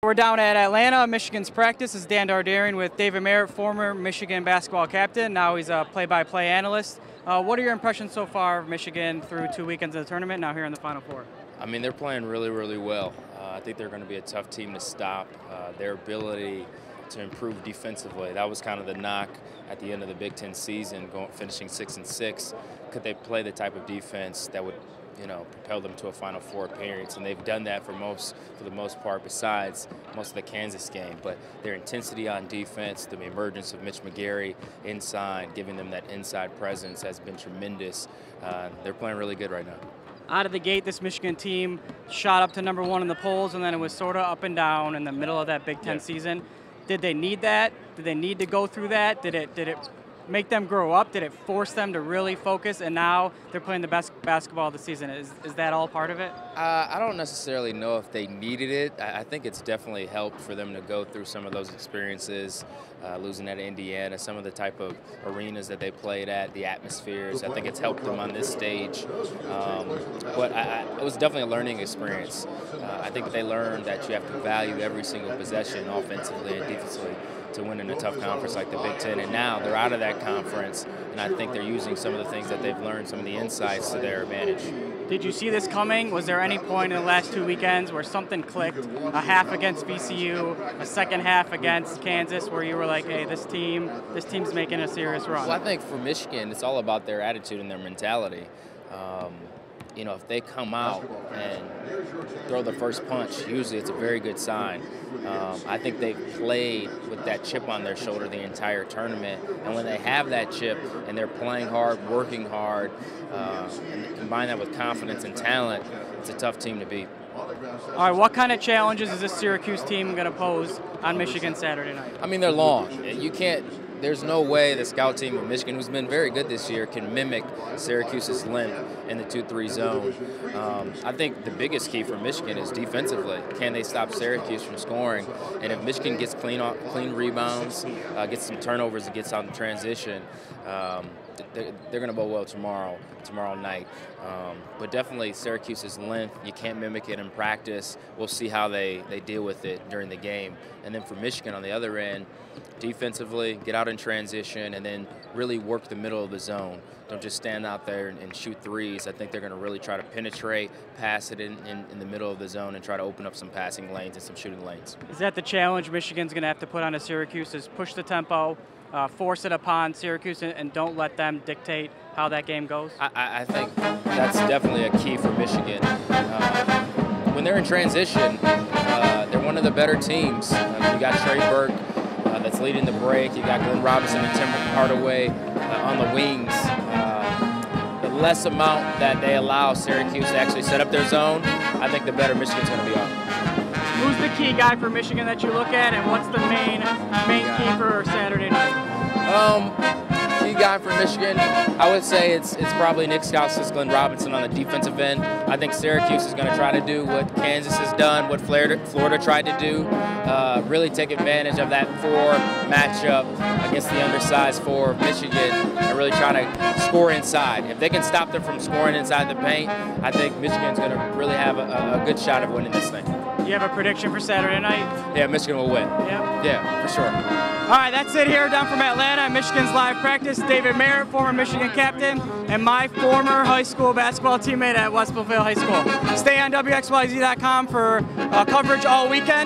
We're down at Atlanta, Michigan's practice. This is Dan Dardarian with David Merritt, former Michigan basketball captain. Now he's a play-by-play analyst. What are your impressions so far of Michigan through 2 weekends of the tournament, now here in the Final Four? I mean, they're playing really, really well. I think they're going to be a tough team to stop. Their ability to improve defensively, that was kind of the knock at the end of the Big Ten season, finishing 6-6. Could they play the type of defense that would, propel them to a Final Four appearance? And they've done that for the most part, besides most of the Kansas game. But their intensity on defense, the emergence of Mitch McGary inside, giving them that inside presence has been tremendous. They're playing really good right now. Out of the gate, this Michigan team shot up to #1 in the polls, and then it was sort of up and down in the middle of that Big Ten season. Did they need that? Did they need to go through that? Did it make them grow up? Did it force them to really focus, and now they're playing the best basketball of the season? Is that all part of it? I don't necessarily know if they needed it. I think it's definitely helped for them to go through some of those experiences, losing at Indiana, some of the type of arenas that they played at, the atmospheres. I think it's helped them on this stage. But it was definitely a learning experience. I think they learned that you have to value every single possession offensively and defensively to win in a tough conference like the Big Ten. And now they're out of that conference, and I think they're using some of the things that they've learned, some of the insights, to their advantage. Did you see this coming? Was there any point in the last 2 weekends where something clicked? A half against VCU, a second half against Kansas, where you were like, hey, this team's making a serious run? Well, I think for Michigan, it's all about their attitude and their mentality. If they come out and throw the first punch, usually it's a very good sign. I think they've played with that chip on their shoulder the entire tournament, and when they have that chip and they're playing hard, working hard, and combine that with confidence and talent, it's a tough team to beat. All right, what kind of challenges is this Syracuse team going to pose on Michigan Saturday night? I mean, they're long. There's no way the scout team of Michigan, who's been very good this year, can mimic Syracuse's length in the 2-3 zone. I think the biggest key for Michigan is defensively. Can they stop Syracuse from scoring? And if Michigan gets clean rebounds, gets some turnovers, and gets out in transition, they're going to bowl well tomorrow night. But definitely Syracuse's length, you can't mimic it in practice. We'll see how they deal with it during the game. And then for Michigan on the other end, defensively, get out in transition and then really work the middle of the zone. Don't just stand out there and shoot threes. I think they're going to really try to penetrate, pass it in the middle of the zone, and try to open up some passing lanes and some shooting lanes. Is that the challenge Michigan's going to have to put on to Syracuse, is push the tempo, force it upon Syracuse, and don't let them dictate how that game goes? I think that's definitely a key for Michigan. When they're in transition, they're one of the better teams. You got Trey Burke that's leading the break. You got Glenn Robinson and Tim Hardaway on the wings. The less amount that they allow Syracuse to actually set up their zone, I think the better Michigan's going to be on. Who's the key guy for Michigan that you look at, and what's the main key for Saturday night? Key guy for Michigan, I would say it's probably Nick Stauskas, Glenn Robinson on the defensive end. I think Syracuse is going to try to do what Kansas has done, what Florida tried to do, really take advantage of that 4 matchup against the undersized 4 of Michigan and really try to score inside. If they can stop them from scoring inside the paint, I think Michigan's going to really have a good shot of winning this thing. You have a prediction for Saturday night? Yeah, Michigan will win. Yeah? Yeah, for sure. All right, that's it here down from Atlanta, Michigan's live practice. David Merritt, former Michigan captain, and my former high school basketball teammate at West Bloomfield High School. Stay on WXYZ.com for coverage all weekend.